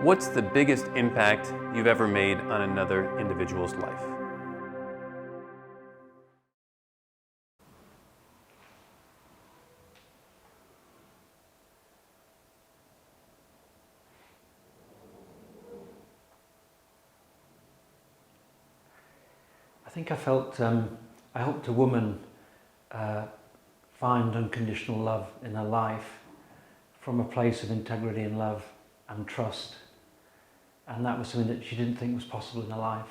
What's the biggest impact you've ever made on another individual's life? I think I felt I helped a woman find unconditional love in her life from a place of integrity and love and trust, and that was something that she didn't think was possible in her life.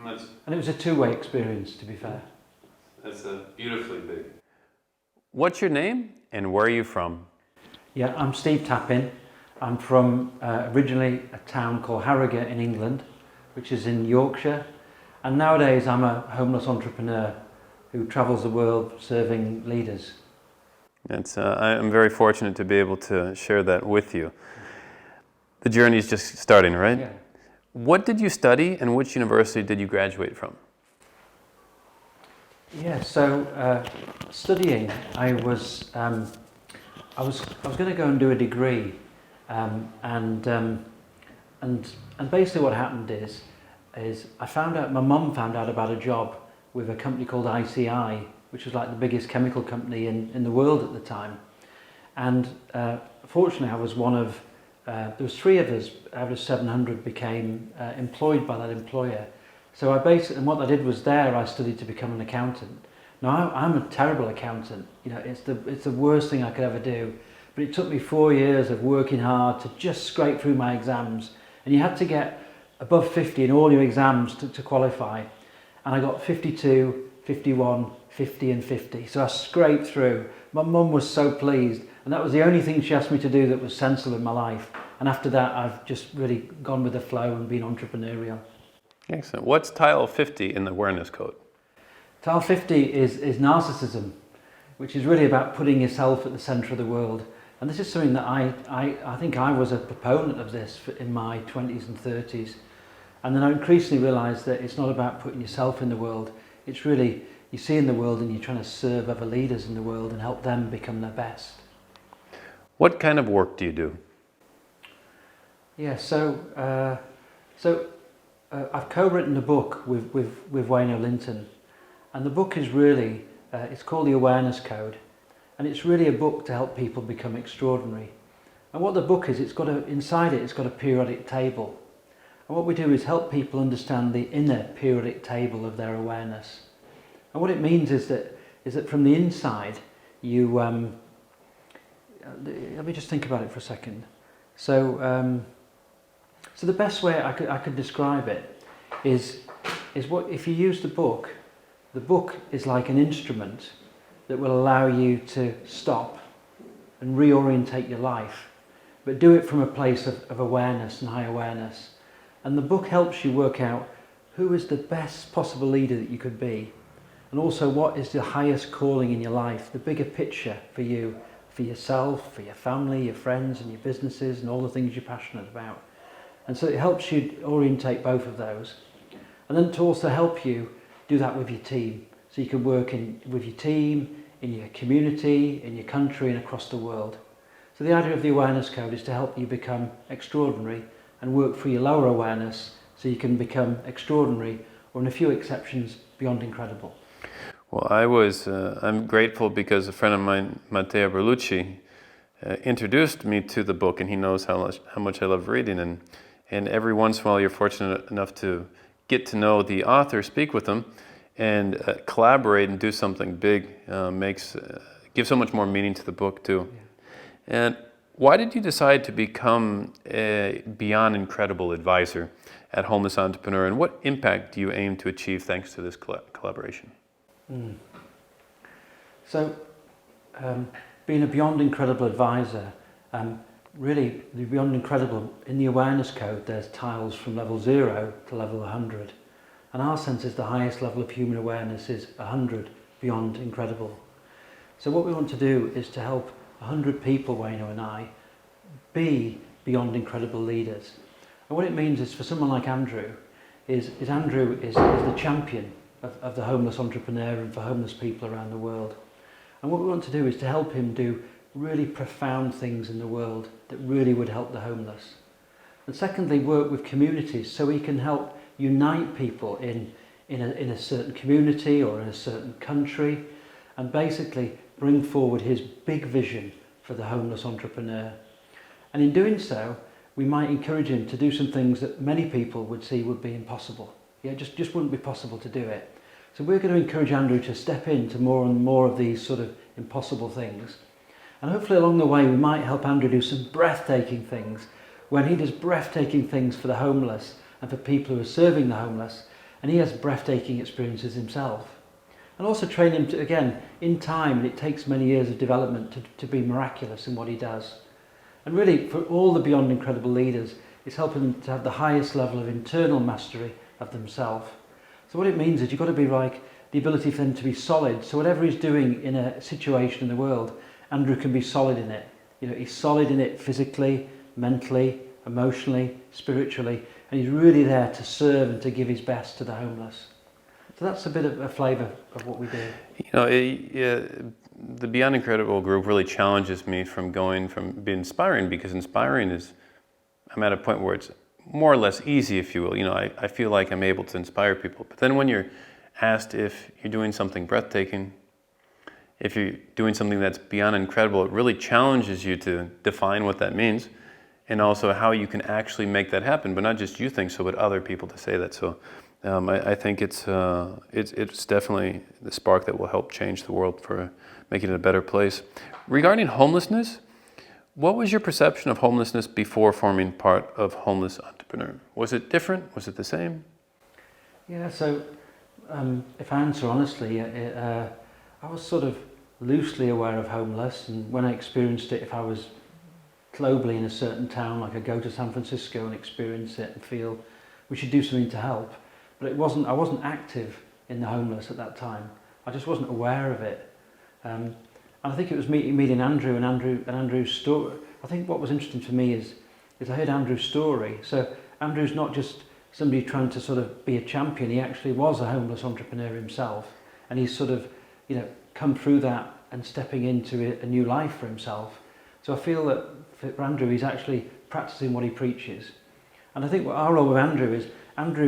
And it was a two-way experience, to be fair. That's beautifully big. What's your name and where are you from? Yeah, I'm Steve Tappin. I'm from originally a town called Harrogate in England, which is in Yorkshire. And nowadays I'm a homeless entrepreneur who travels the world serving leaders. I'm very fortunate to be able to share that with you. The journey is just starting, right? Yeah. What did you study and which university did you graduate from? Yeah, so studying, I was going to go and do a degree, and basically what happened is my mum found out about a job with a company called ICI, which was like the biggest chemical company in the world at the time. And fortunately I was one of, there was 3 of us out of 700 became employed by that employer. So and what I did was I studied to become an accountant. Now I'm a terrible accountant, you know, it's the worst thing I could ever do. But it took me 4 years of working hard to just scrape through my exams. And you had to get above 50 in all your exams to qualify. And I got 52, 51, 50 and 50. So I scraped through. My mum was so pleased. And that was the only thing she asked me to do that was sensible in my life. And after that, I've just really gone with the flow and been entrepreneurial. Excellent. What's tile 50 in the awareness code? Tile 50 is narcissism, which is really about putting yourself at the center of the world. And this is something that I think I was a proponent of this in my 20s and 30s. And then I increasingly realised that it's not about putting yourself in the world. It's really, you see in the world and you're trying to serve other leaders in the world and help them become their best. What kind of work do you do? Yeah, so I've co-written a book with Wayno Linton. And the book is really, it's called The Awareness Code. And it's really a book to help people become extraordinary. And what the book is, inside it's got a periodic table. And what we do is help people understand the inner periodic table of their awareness. And what it means is that from the inside, you, let me just think about it for a second. So the best way I could describe it is what if you use the book is like an instrument that will allow you to stop and reorientate your life, but do it from a place of awareness and high awareness. And the book helps you work out who is the best possible leader that you could be, and also what is the highest calling in your life, the bigger picture for you, for yourself, for your family, your friends and your businesses and all the things you're passionate about. And so it helps you orientate both of those. And then to also help you do that with your team. So you can work with your team, in your community, in your country and across the world. So the idea of the awareness code is to help you become extraordinary and work for your lower awareness so you can become extraordinary, or in a few exceptions, beyond incredible. Well, I'm grateful because a friend of mine, Matteo Berlucci, introduced me to the book, and he knows how much I love reading. And every once in a while you're fortunate enough to get to know the author, speak with them, and collaborate and do something big. Gives so much more meaning to the book too. Yeah. And why did you decide to become a beyond incredible advisor at Homeless Entrepreneur, and what impact do you aim to achieve thanks to this collaboration? So, being a beyond incredible advisor, really the beyond incredible, in the awareness code there's tiles from level 0 to level 100. And our sense is the highest level of human awareness is 100, beyond incredible. So what we want to do is to help 100 people, Wayno and I, be beyond incredible leaders. And what it means is for someone like Andrew, Andrew is the champion of the homeless entrepreneur and for homeless people around the world. And what we want to do is to help him do really profound things in the world that really would help the homeless. And secondly, work with communities so he can help unite people in a certain community or in a certain country, and basically bring forward his big vision for the homeless entrepreneur. And in doing so, we might encourage him to do some things that many people would see would be impossible. Yeah, just wouldn't be possible to do it. So we're going to encourage Andrew to step into more and more of these sort of impossible things. And hopefully along the way we might help Andrew do some breathtaking things. When he does breathtaking things for the homeless and for people who are serving the homeless, and he has breathtaking experiences himself. And also train him to, again, in time, and it takes many years of development to be miraculous in what he does. And really, for all the Beyond Incredible leaders, it's helping them to have the highest level of internal mastery of themselves. So what it means is you've got to be like the ability for them to be solid. So whatever he's doing in a situation in the world, Andrew can be solid in it. You know, he's solid in it physically, mentally, emotionally, spiritually, and he's really there to serve and to give his best to the homeless. So that's a bit of a flavour of what we do. You know, the Beyond Incredible group really challenges me from going from being inspiring, because inspiring is, I'm at a point where it's more or less easy, if you will. You know, I feel like I'm able to inspire people. But then when you're asked if you're doing something breathtaking, if you're doing something that's beyond incredible, it really challenges you to define what that means, and also how you can actually make that happen. But not just you think so, but other people to say that. So I think it's definitely the spark that will help change the world for making it a better place. Regarding homelessness, what was your perception of homelessness before forming part of Homeless Entrepreneur? Was it different? Was it the same? Yeah, so if I answer honestly, I was sort of loosely aware of homeless, and when I experienced it, if I was globally in a certain town, like I go to San Francisco and experience it and feel we should do something to help. But I wasn't active in the homeless at that time. I just wasn't aware of it. And I think it was meeting Andrew and Andrew's story. I think what was interesting for me is I heard Andrew's story. So Andrew's not just somebody trying to sort of be a champion. He actually was a homeless entrepreneur himself, and he's sort of, you know, come through that and stepping into a new life for himself. So I feel that for Andrew, he's actually practicing what he preaches. And I think what our role with Andrew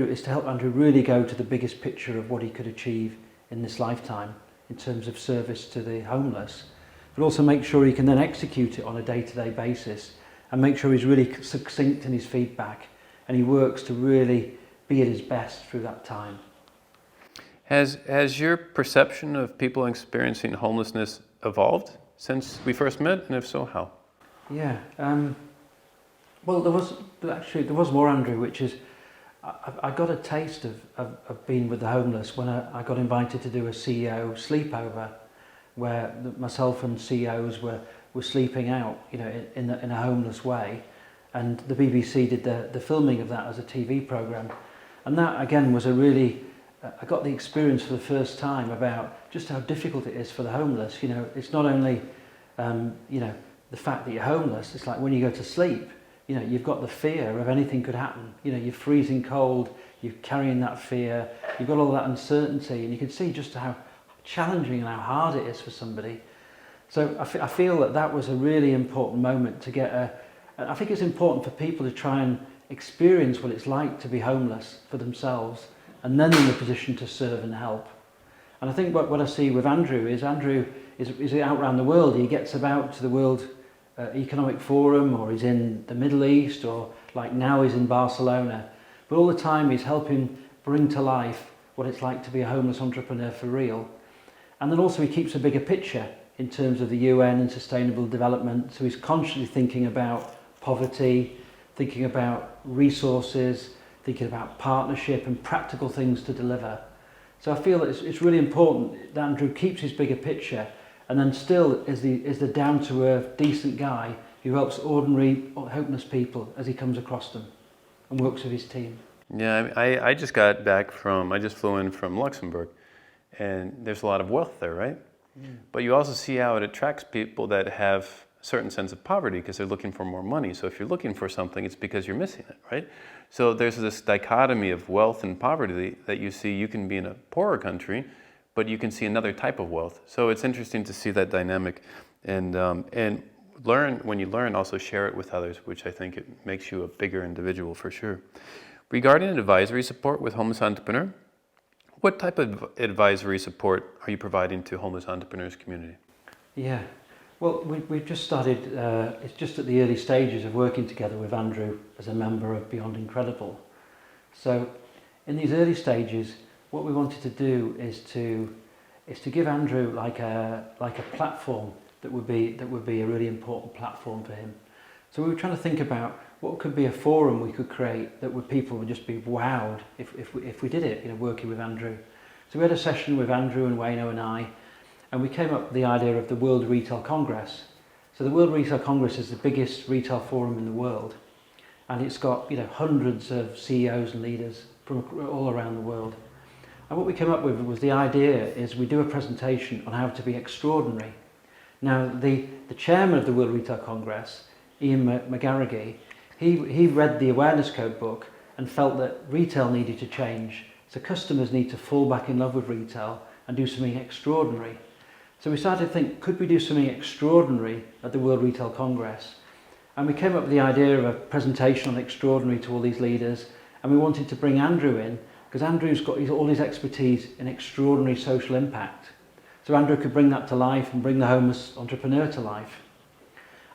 is to help Andrew really go to the biggest picture of what he could achieve in this lifetime in terms of service to the homeless, but also make sure he can then execute it on a day-to-day basis and make sure he's really succinct in his feedback and he works to really be at his best through that time. Has your perception of people experiencing homelessness evolved since we first met, and if so, how? Yeah, well, there was more, Andrew, which is I got a taste of being with the homeless when I got invited to do a CEO sleepover, where myself and CEOs were sleeping out, you know, in a homeless way, and the BBC did the filming of that as a TV programme, and that again was a really I got the experience for the first time about just how difficult it is for the homeless. You know, it's not only you know, the fact that you're homeless. It's like when you go to sleep, you know, you've got the fear of anything could happen. You know, you're freezing cold, you're carrying that fear, you've got all that uncertainty, and you can see just how challenging and how hard it is for somebody. So I feel that was a really important moment to get I think it's important for people to try and experience what it's like to be homeless for themselves, and then in a position to serve and help. And I think what I see with Andrew is out around the world. He gets about to the World Economic Forum, or he's in the Middle East, or like now he's in Barcelona. But all the time he's helping bring to life what it's like to be a homeless entrepreneur for real. And then also he keeps a bigger picture in terms of the UN and sustainable development. So he's constantly thinking about poverty, thinking about resources, thinking about partnership and practical things to deliver. So I feel that it's really important that Andrew keeps his bigger picture, and then still is the down-to-earth, decent guy who helps ordinary, homeless people as he comes across them and works with his team. Yeah, I just got back I just flew in from Luxembourg, and there's a lot of wealth there, right? Mm. But you also see how it attracts people that have a certain sense of poverty because they're looking for more money. So if you're looking for something, it's because you're missing it, right? So there's this dichotomy of wealth and poverty that you see. You can be in a poorer country, but you can see another type of wealth. So it's interesting to see that dynamic, and when you learn, also share it with others, which I think it makes you a bigger individual for sure. Regarding advisory support with homeless entrepreneur, what type of advisory support are you providing to homeless entrepreneurs community? Yeah, well, we've just started, it's just at the early stages of working together with Andrew as a member of Beyond Incredible. So in these early stages, what we wanted to do is to give Andrew like a platform that would be a really important platform for him. So we were trying to think about what could be a forum we could create that people would just be wowed if we did it, working with Andrew. So we had a session with Andrew and Wayno and I, and we came up with the idea of the World Retail Congress. So the World Retail Congress is the biggest retail forum in the world, and it's got hundreds of CEOs and leaders from all around the world. And what we came up with was the idea is we do a presentation on how to be extraordinary. Now the chairman of the World Retail Congress, Ian McGarrigy, he read the Awareness Code book and felt that retail needed to change. So customers need to fall back in love with retail and do something extraordinary. So we started to think, could we do something extraordinary at the World Retail Congress? And we came up with the idea of a presentation on extraordinary to all these leaders, and we wanted to bring Andrew in, because Andrew's got all his expertise in extraordinary social impact. So Andrew could bring that to life and bring the homeless entrepreneur to life.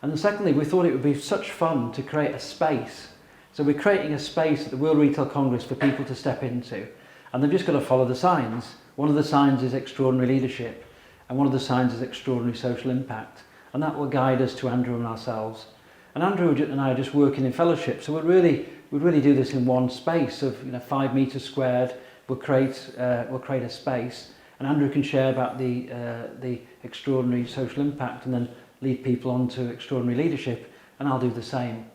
And then secondly, we thought it would be such fun to create a space. So we're creating a space at the World Retail Congress for people to step into, and they've just got to follow the signs. One of the signs is extraordinary leadership, and one of the signs is extraordinary social impact, and that will guide us to Andrew and ourselves. And Andrew and I are just working in fellowship, so we'd really do this in one space of 5 meters squared. We'll create a space, and Andrew can share about the extraordinary social impact, and then lead people on to extraordinary leadership, and I'll do the same.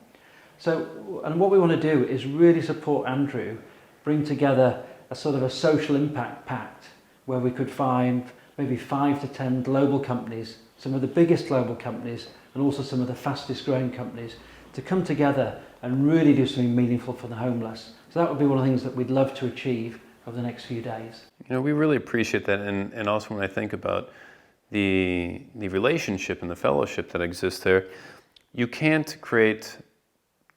So, and what we want to do is really support Andrew, bring together a sort of a social impact pact where we could find maybe 5 to 10 global companies, some of the biggest global companies and also some of the fastest growing companies, to come together and really do something meaningful for the homeless. So that would be one of the things that we'd love to achieve over the next few days. We really appreciate that, and also when I think about the relationship and the fellowship that exists there, you can't create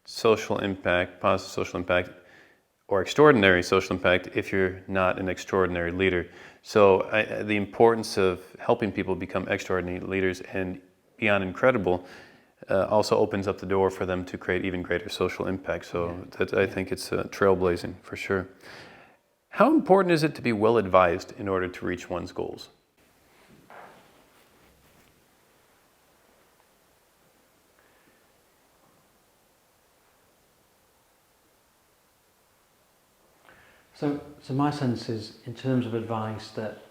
social impact, positive social impact, or extraordinary social impact if you're not an extraordinary leader. So the importance of helping people become extraordinary leaders and beyond incredible also opens up the door for them to create even greater social impact. So I think it's trailblazing for sure. How important is it to be well advised in order to reach one's goals? So my sense is, in terms of advice, that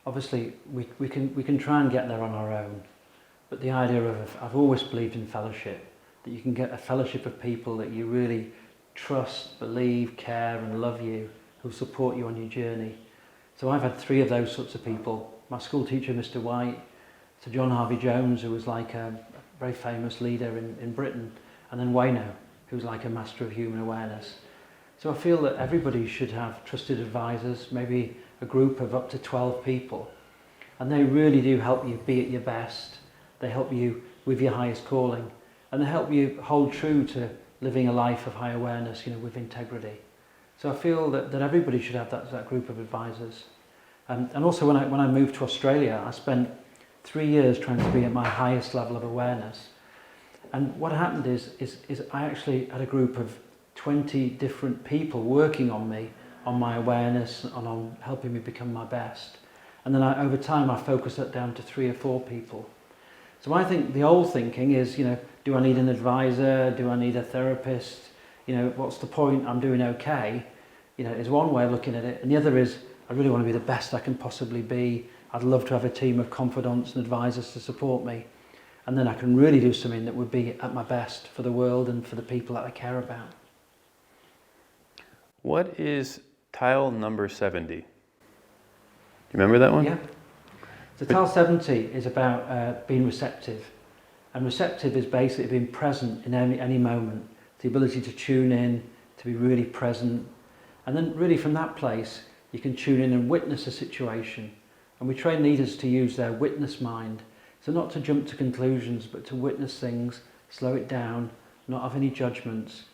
obviously we can try and get there on our own, but the idea of, I've always believed in fellowship, that you can get a fellowship of people that you really trust, believe, care and love you, who support you on your journey. So I've had 3 of those sorts of people. My school teacher, Mr. White, Sir John Harvey Jones, who was like a very famous leader in Britain, and then Wayno, who's like a master of human awareness. So I feel that everybody should have trusted advisors, maybe a group of up to 12 people, and they really do help you be at your best. They help you with your highest calling, and they help you hold true to living a life of high awareness, with integrity. So I feel that everybody should have that group of advisors. And also when I moved to Australia, I spent 3 years trying to be at my highest level of awareness. And what happened is I actually had a group of 20 different people working on me, on my awareness and on helping me become my best. And then over time I focused that down to 3 or 4 people. So I think the old thinking is, do I need an advisor? Do I need a therapist? What's the point? I'm doing okay. Is one way of looking at it. And the other is, I really want to be the best I can possibly be. I'd love to have a team of confidants and advisors to support me. And then I can really do something that would be at my best for the world and for the people that I care about. What is tile number 70? Do you remember that one? Yeah. So tile 70 is about being receptive. And receptive is basically being present in any moment. The ability to tune in, to be really present. And then really from that place, you can tune in and witness a situation. And we train leaders to use their witness mind. So not to jump to conclusions, but to witness things, slow it down, not have any judgments,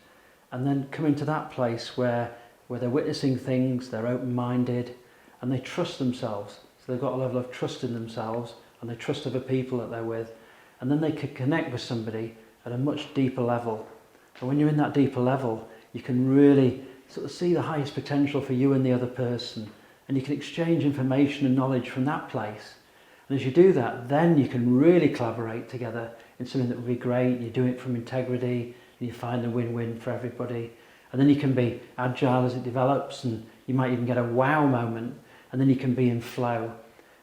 and then come into that place where they're witnessing things, they're open-minded, and they trust themselves. So they've got a level of trust in themselves, and they trust other people that they're with, and then they can connect with somebody at a much deeper level. And when you're in that deeper level, you can really sort of see the highest potential for you and the other person, and you can exchange information and knowledge from that place. And as you do that, then you can really collaborate together in something that would be great. You do it from integrity, and you find a win-win for everybody. And then you can be agile as it develops, and you might even get a wow moment, and then you can be in flow.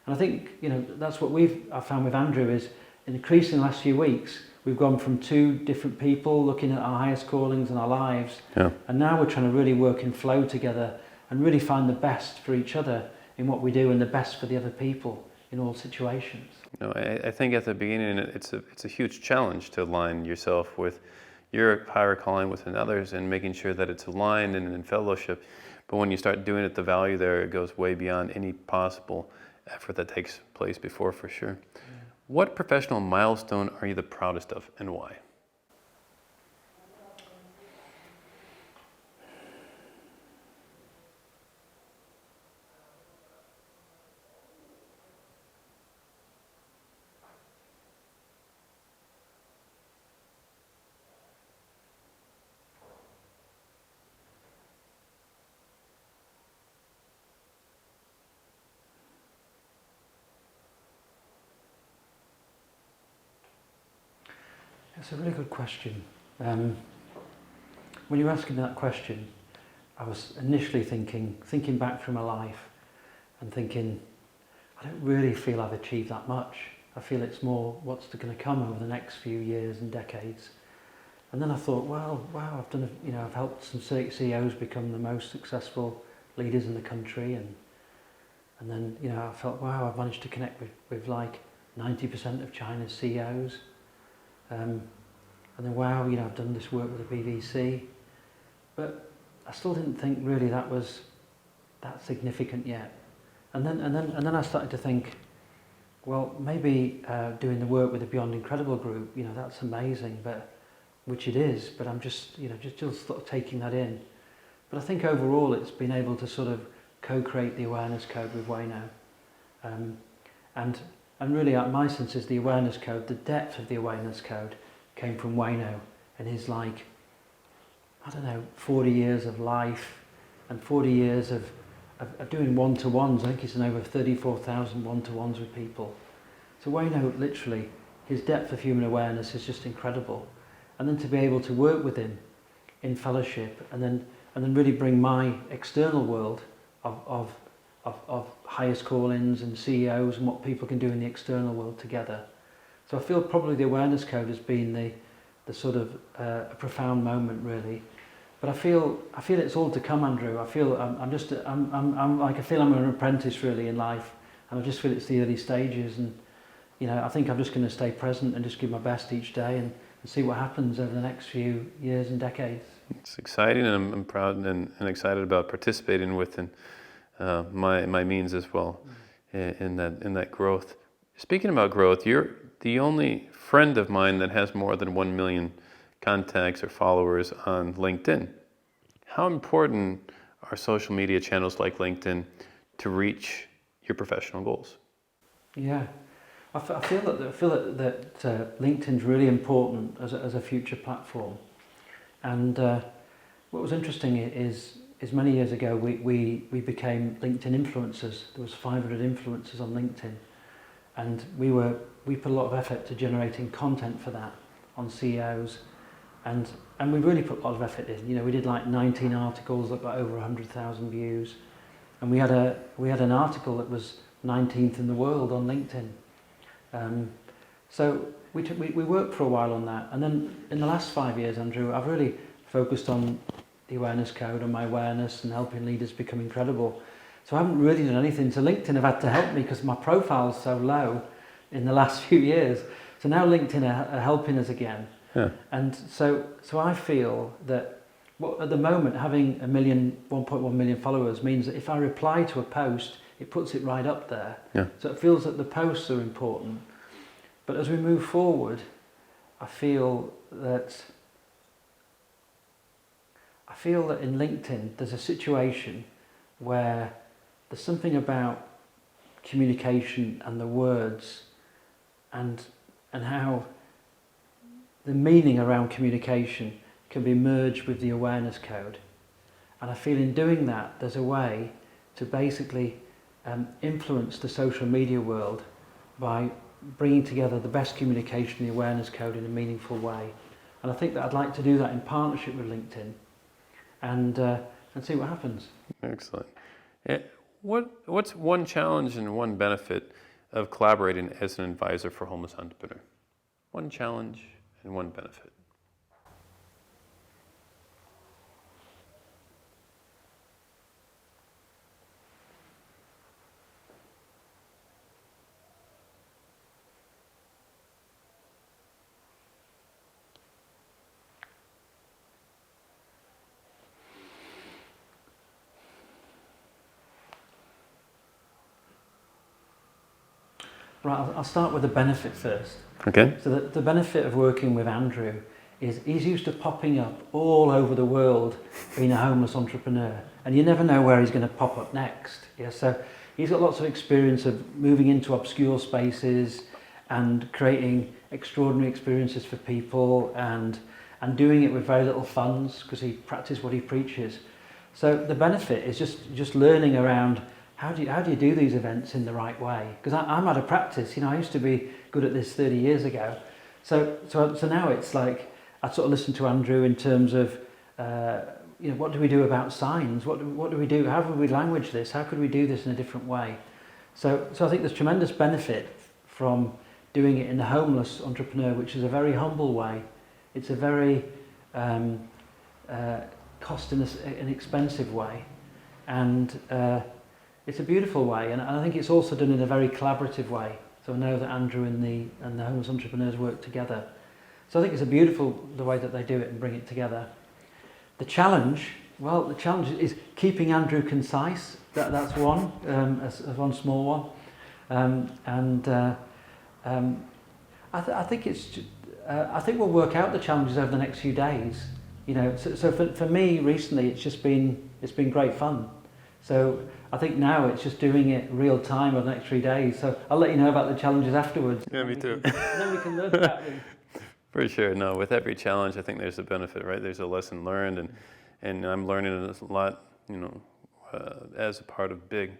And I think, you know, that's what I've found with Andrew is, in increasing the last few weeks, we've gone from two different people looking at our highest callings in our lives, and now we're trying to really work in flow together and really find the best for each other in what we do and the best for the other people in all situations. No, I think at the beginning it's a huge challenge to align yourself with your higher calling within others and making sure that it's aligned and in fellowship. But when you start doing it, the value there goes way beyond any possible effort that takes place before, for sure. Yeah. What professional milestone are you the proudest of, and why? It's a really good question. When you were asking that question, I was initially thinking back through my life and thinking, I don't really feel I've achieved that much. I feel it's more what's going to come over the next few years and decades. And then I thought, well, wow, I've helped some CEOs become the most successful leaders in the country, and then, you know, I felt, wow, I've managed to connect with like 90% of China's CEOs. And then, wow, you know, I've done this work with the BBC, but I still didn't think really that was that significant yet. And then I started to think, well, maybe doing the work with the Beyond Incredible group, you know, that's amazing, which it is. But I'm just sort of taking that in. But I think overall, it's been able to sort of co-create the awareness code with Wayno, and really, my sense is the awareness code, the depth of the awareness code came from Wayno and his 40 years of life and 40 years of doing one-to-ones. I think he's done over 34,000 one-to-ones with people. So Wayno, literally, his depth of human awareness is just incredible. And then to be able to work with him in fellowship and then really bring my external world of highest call-ins and CEOs and what people can do in the external world together. So I feel probably the awareness code has been the sort of a profound moment, really. But I feel it's all to come, Andrew. I feel I'm an apprentice really in life, and I just feel it's the early stages, and you know, I think I'm just going to stay present and just give my best each day and see what happens over the next few years and decades. It's exciting, and I'm proud and excited about participating within my means as well in that growth. Speaking about growth, you're the only friend of mine that has more than 1 million contacts or followers on LinkedIn. How important are social media channels like LinkedIn to reach your professional goals? Yeah, I feel that LinkedIn's really important as a future platform. And what was interesting is many years ago we became LinkedIn influencers. There was 500 influencers on LinkedIn, and we put a lot of effort to generating content for that on CEOs, and we really put a lot of effort in. You know, we did like 19 articles that got over 100,000 views, and we had an article that was 19th in the world on LinkedIn. So we worked for a while on that, and then in the last 5 years, Andrew, I've really focused on the awareness code and my awareness and helping leaders become incredible. So I haven't really done anything. So LinkedIn have had to help me because my profile's so low in the last few years. So now LinkedIn are helping us again. Yeah. And so I feel that at the moment having 1.1 million followers means that if I reply to a post, it puts it right up there. Yeah. So it feels that the posts are important. But as we move forward, I feel that in LinkedIn there's a situation where there's something about communication and the words and how the meaning around communication can be merged with the awareness code. And I feel in doing that there's a way to basically influence the social media world by bringing together the best communication and the awareness code in a meaningful way. And I think that I'd like to do that in partnership with LinkedIn and see what happens. Excellent. What's one challenge and one benefit of collaborating as an advisor for homeless entrepreneur? One challenge and one benefit. Right, I'll start with the benefit first. Okay. So the benefit of working with Andrew is he's used to popping up all over the world being a homeless entrepreneur, and you never know where he's going to pop up next. Yeah, so he's got lots of experience of moving into obscure spaces and creating extraordinary experiences for people and doing it with very little funds because he practices what he preaches. So the benefit is just learning around how do you do these events in the right way? Because I'm out of practice. I used to be good at this 30 years ago. So now it's like I sort of listen to Andrew in terms of what do we do about signs? What do we do? How would we language this? How could we do this in a different way? So I think there's tremendous benefit from doing it in the homeless entrepreneur, which is a very humble way. It's a very cost inexpensive way, and it's a beautiful way, and I think it's also done in a very collaborative way. So I know that Andrew and the homeless entrepreneurs work together. So I think it's the way that they do it and bring it together. The challenge is keeping Andrew concise. That's one, as one small one, I think we'll work out the challenges over the next few days. So for me recently, it's been great fun. So I think now it's just doing it real time over the next 3 days. So I'll let you know about the challenges afterwards. Yeah, me too. And then we can learn about them. For sure. No, with every challenge, I think there's a benefit, right? There's a lesson learned, and I'm learning this a lot, as a part of Big,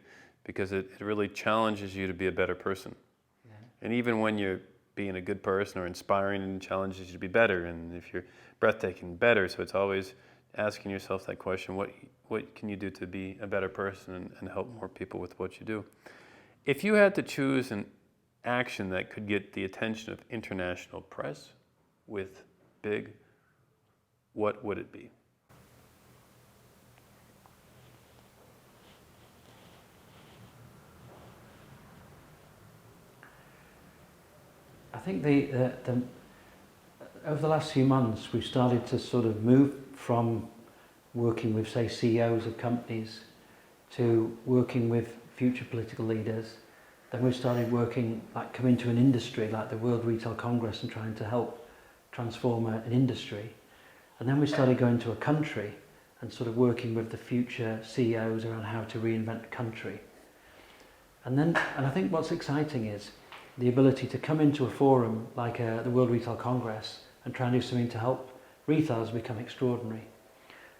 because it really challenges you to be a better person. Yeah. And even when you're being a good person or inspiring, and challenges you to be better, and if you're breathtaking, better. So it's always asking yourself that question: what can you do to be a better person and help more people with what you do? If you had to choose an action that could get the attention of international press with Big, what would it be? I think over the last few months we've started to sort of move from working with, say, CEOs of companies to working with future political leaders. Then we've started working, coming to an industry like the World Retail Congress and trying to help transform an industry. And then we started going to a country and sort of working with the future CEOs around how to reinvent the country. And I think what's exciting is the ability to come into a forum like the World Retail Congress and try and do something to help retailers become extraordinary.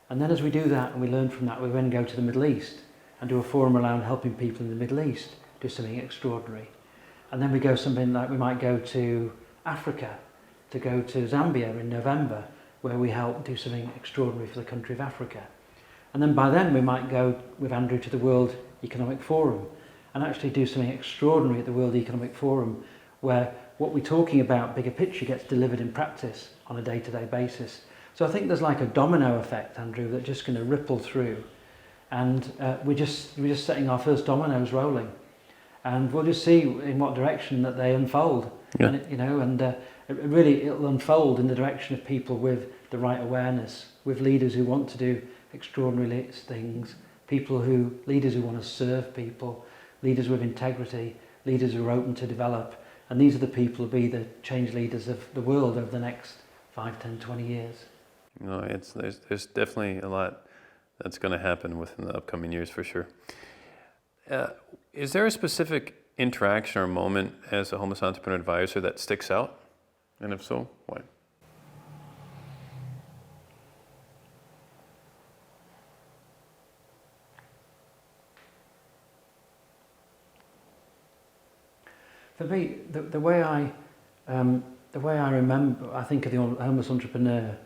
And then as we do that and we learn from that, we then go to the Middle East and do a forum around helping people in the Middle East do something extraordinary. And then we might go to Africa, to go to Zambia in November, where we help do something extraordinary for the country of Africa. And then by then we might go with Andrew to the World Economic Forum and actually do something extraordinary at the World Economic Forum, where what we're talking about, bigger picture, gets delivered in practice on a day-to-day basis. So I think there's like a domino effect, Andrew, that's just going to ripple through. And we're just setting our first dominoes rolling. And we'll just see in what direction that they unfold. Yeah. And it'll unfold in the direction of people with the right awareness, with leaders who want to do extraordinary things, leaders who want to serve people, leaders with integrity, leaders who are open to develop, and these are the people who will be the change leaders of the world over the next 5, 10, 20 years. No, there's definitely a lot that's going to happen within the upcoming years for sure. Is there a specific interaction or moment as a homeless entrepreneur advisor that sticks out? And if so, why? For me, the way I remember, I think of the homeless entrepreneur,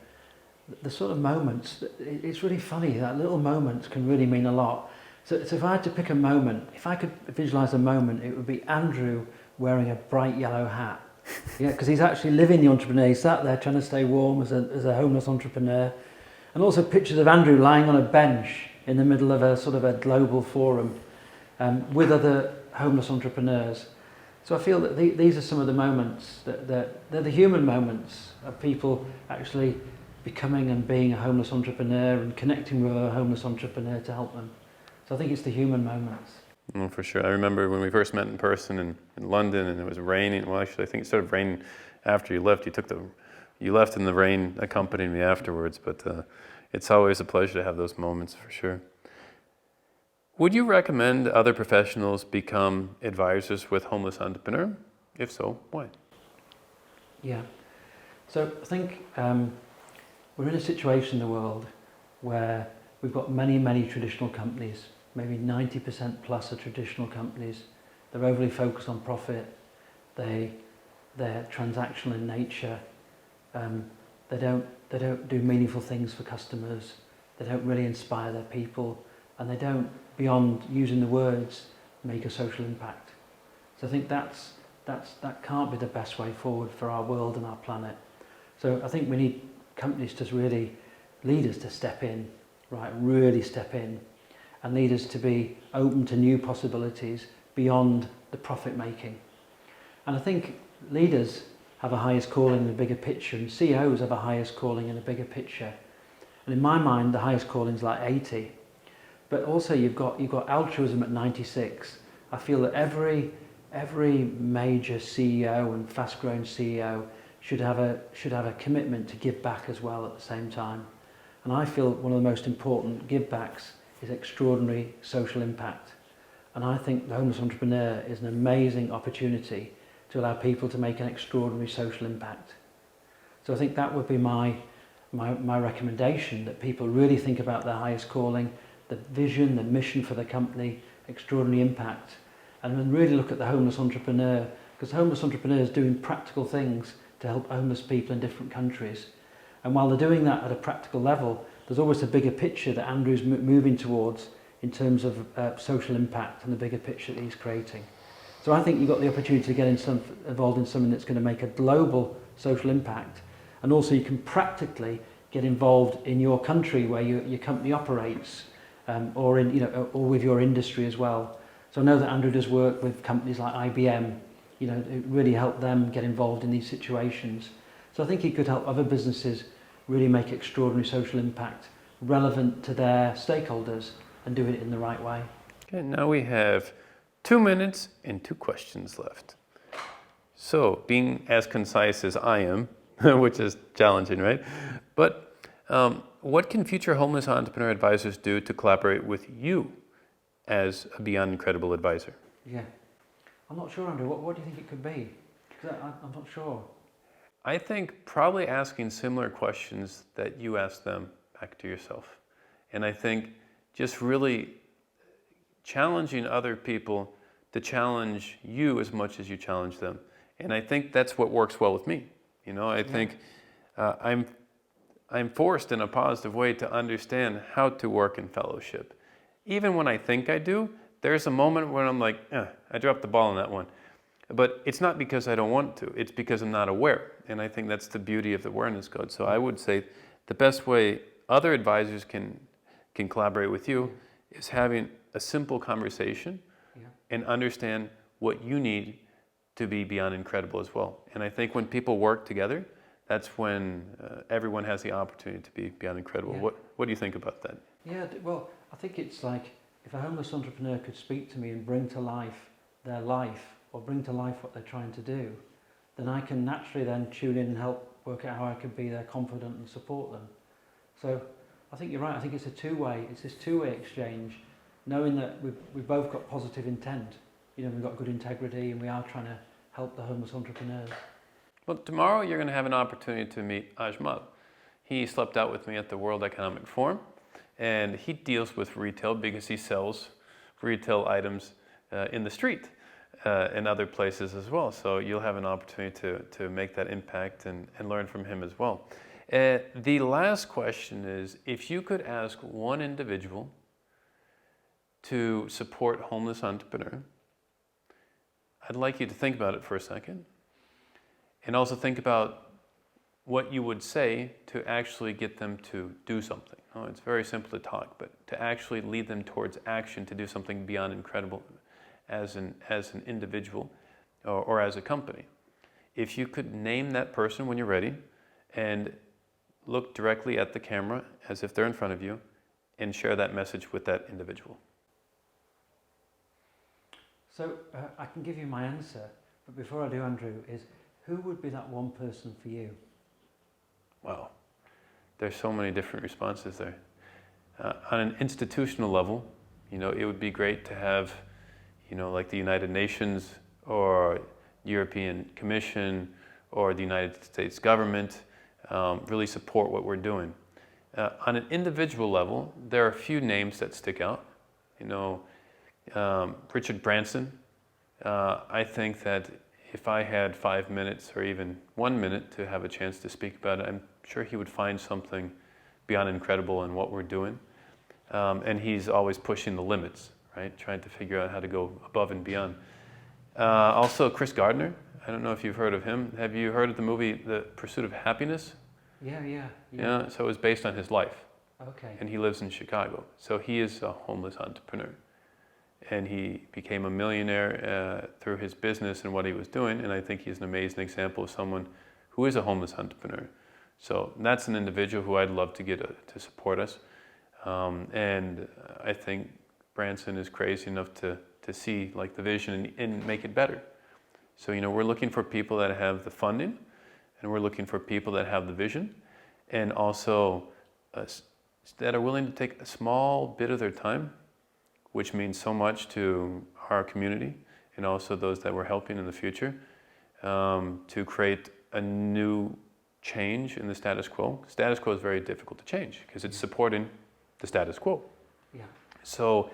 the sort of moments, it's really funny, that little moments can really mean a lot. So if I had to pick a moment, if I could visualise a moment, it would be Andrew wearing a bright yellow hat. Yeah, because he's actually living the entrepreneur. He sat there trying to stay warm as a homeless entrepreneur. And also pictures of Andrew lying on a bench in the middle of a sort of a global forum with other homeless entrepreneurs. So I feel that these are some of the moments, that they're the human moments of people actually becoming and being a homeless entrepreneur and connecting with a homeless entrepreneur to help them. So I think it's the human moments. Oh, for sure. I remember when we first met in person in London, and it was raining. Well, actually, I think it started raining after you left. You left and the rain accompanied me afterwards, but it's always a pleasure to have those moments for sure. Would you recommend other professionals become advisors with homeless entrepreneur? If so, why? Yeah. So I think we're in a situation in the world where we've got many, many traditional companies, maybe 90% plus are traditional companies. They're overly focused on profit. They're transactional in nature. They don't do meaningful things for customers. They don't really inspire their people, and they don't, beyond using the words, make a social impact. So I think that can't be the best way forward for our world and our planet. So I think we need companies to really, leaders to step in, right, really step in, and leaders to be open to new possibilities beyond the profit making. And I think leaders have a highest calling in the bigger picture, and CEOs have a highest calling in the bigger picture. And in my mind, the highest calling is like 80. But also you've got altruism at 96. I feel that every major CEO and fast-growing CEO should have a commitment to give back as well at the same time. And I feel one of the most important give backs is extraordinary social impact. And I think the homeless entrepreneur is an amazing opportunity to allow people to make an extraordinary social impact. So I think that would be my recommendation, that people really think about their highest calling, the vision, the mission for the company, extraordinary impact, and then really look at the homeless entrepreneur, because the homeless entrepreneur is doing practical things to help homeless people in different countries. And while they're doing that at a practical level, there's always a bigger picture that Andrew's moving towards in terms of social impact and the bigger picture that he's creating. So I think you've got the opportunity to get involved in something that's going to make a global social impact, and also you can practically get involved in your country where your company operates, or or with your industry as well. So I know that Andrew does work with companies like IBM, it really help them get involved in these situations. So I think he could help other businesses really make extraordinary social impact relevant to their stakeholders and do it in the right way. Okay, now we have 2 minutes and 2 questions left. So, being as concise as I am, which is challenging, right? But what can future homeless entrepreneur advisors do to collaborate with you as a Beyond Incredible advisor? Yeah. I'm not sure, Andrew. What do you think it could be? 'Cause I'm not sure. I think probably asking similar questions that you ask them back to yourself. And I think just really challenging other people to challenge you as much as you challenge them. And I think that's what works well with me. I think I'm forced in a positive way to understand how to work in fellowship. Even when I think I do, there's a moment when I'm like, I dropped the ball on that one. But it's not because I don't want to, it's because I'm not aware. And I think that's the beauty of the awareness code. So I would say the best way other advisors can collaborate with you is having a simple conversation and understand what you need to be beyond incredible as well. And I think when people work together, that's when everyone has the opportunity to be beyond incredible. Yeah. What do you think about that? Yeah, well, I think it's like if a homeless entrepreneur could speak to me and bring to life their life, or bring to life what they're trying to do, then I can naturally then tune in and help work out how I could be there confident and support them. So I think you're right. I think it's this two-way exchange, knowing that we've both got positive intent. You know, we've got good integrity and we are trying to help the homeless entrepreneurs. Well, tomorrow you're going to have an opportunity to meet Ajmal. He slept out with me at the World Economic Forum, and he deals with retail because he sells retail items in the street and other places as well. So you'll have an opportunity to make that impact and learn from him as well. The last question is, if you could ask one individual to support homeless entrepreneur, I'd like you to think about it for a second. And also think about what you would say to actually get them to do something. Oh, it's very simple to talk, but to actually lead them towards action, to do something beyond incredible as an individual or as a company. If you could name that person when you're ready and look directly at the camera as if they're in front of you and share that message with that individual. So I can give you my answer, but before I do, Andrew, who would be that one person for you? Wow, there's so many different responses there. On an institutional level, you know, it would be great to have, you know, like the United Nations or European Commission or the United States government really support what we're doing. On an individual level, there are a few names that stick out. You know, Richard Branson. I think that if I had 5 minutes or even 1 minute to have a chance to speak about it, I'm sure he would find something beyond incredible in what we're doing. And he's always pushing the limits, right? Trying to figure out how to go above and beyond. Also, Chris Gardner. I don't know if you've heard of him. Have you heard of the movie The Pursuit of Happiness? Yeah. So it was based on his life. Okay. And he lives in Chicago. So he is a homeless entrepreneur. And he became a millionaire through his business and what he was doing. And I think he's an amazing example of someone who is a homeless entrepreneur. So that's an individual who I'd love to get to support us. And I think Branson is crazy enough to see like the vision and make it better. So, you know, we're looking for people that have the funding, and we're looking for people that have the vision, and also that are willing to take a small bit of their time, which means so much to our community and also those that we're helping in the future, to create a new change in the status quo. Status quo is very difficult to change because it's supporting the status quo. Yeah. So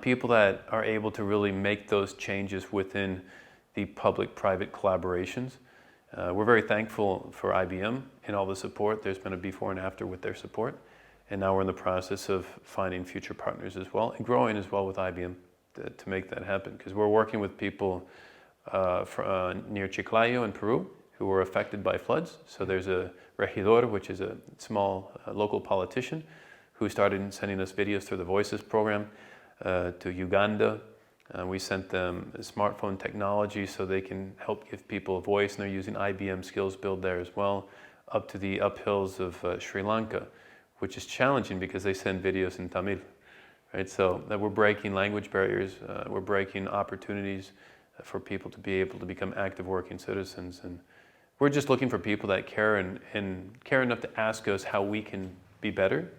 people that are able to really make those changes within the public-private collaborations. We're very thankful for IBM and all the support. There's been a before and after with their support. And now we're in the process of finding future partners as well and growing as well with IBM to make that happen. Because we're working with people near Chiclayo in Peru who were affected by floods. So there's a regidor, which is a small local politician, who started sending us videos through the Voices program to Uganda. We sent them smartphone technology so they can help give people a voice, and they're using IBM Skills Build there as well, up to the uphills of Sri Lanka, which is challenging because they send videos in Tamil, right? So that we're breaking language barriers, we're breaking opportunities for people to be able to become active working citizens, and we're just looking for people that care and care enough to ask us how we can be better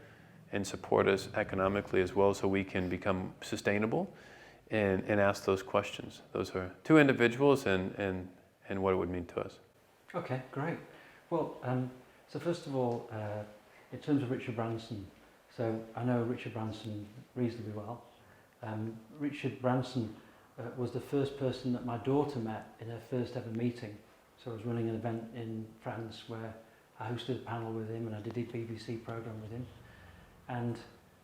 and support us economically as well so we can become sustainable. And ask those questions. Those are two individuals and what it would mean to us. Okay, great. Well, so first of all, in terms of Richard Branson, so I know Richard Branson reasonably well. Richard Branson was the first person that my daughter met in her first ever meeting. So I was running an event in France where I hosted a panel with him and I did a BBC programme with him. And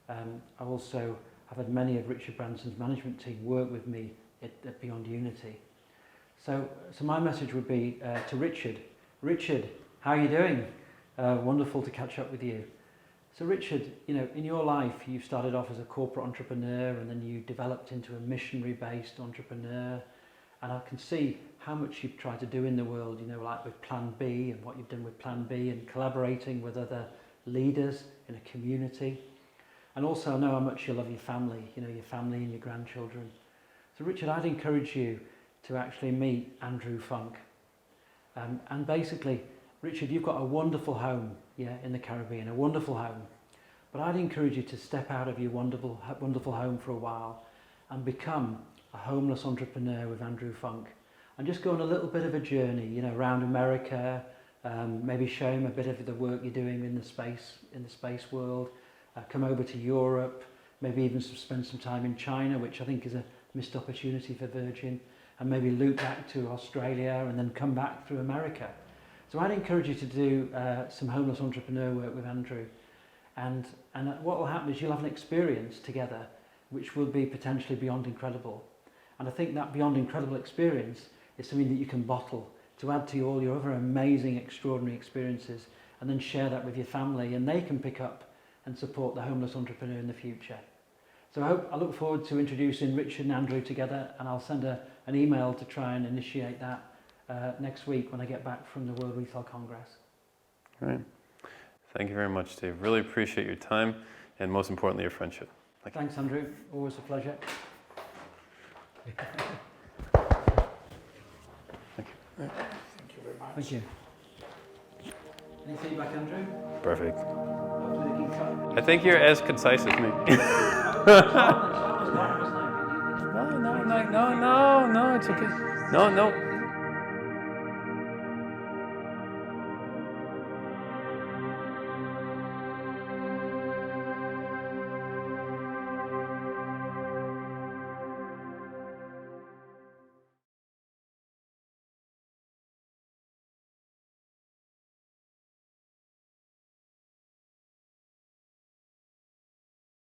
I also I've had many of Richard Branson's management team work with me at Beyond Unity. So my message would be to Richard. Richard, how are you doing? Wonderful to catch up with you. So Richard, you know, in your life, you started off as a corporate entrepreneur and then you developed into a missionary-based entrepreneur. And I can see how much you've tried to do in the world, you know, like with Plan B and what you've done with Plan B and collaborating with other leaders in a community. And also I know how much you love your family, you know, your family and your grandchildren. So Richard, I'd encourage you to actually meet Andrew Funk. And basically, Richard, you've got a wonderful home, yeah, in the Caribbean, a wonderful home. But I'd encourage you to step out of your wonderful home for a while and become a homeless entrepreneur with Andrew Funk. And just go on a little bit of a journey, you know, around America, maybe show him a bit of the work you're doing in the space world, come over to Europe, maybe even spend some time in China, which I think is a missed opportunity for Virgin, and maybe loop back to Australia and then come back through America. So I'd encourage you to do some homeless entrepreneur work with Andrew. And what will happen is you'll have an experience together which will be potentially beyond incredible. And I think that beyond incredible experience is something that you can bottle to add to all your other amazing, extraordinary experiences, and then share that with your family, and they can pick up and support the homeless entrepreneur in the future. So I look forward to introducing Richard and Andrew together, and I'll send an email to try and initiate that next week when I get back from the World Retail Congress. Great. Thank you very much, Steve. Really appreciate your time and most importantly, your friendship. Thanks, Andrew. Always a pleasure. Thank you. Thank you very much. Thank you. Any feedback, Andrew? Perfect. Hopefully they can cut. I think you're as concise as me. No, it's okay. No,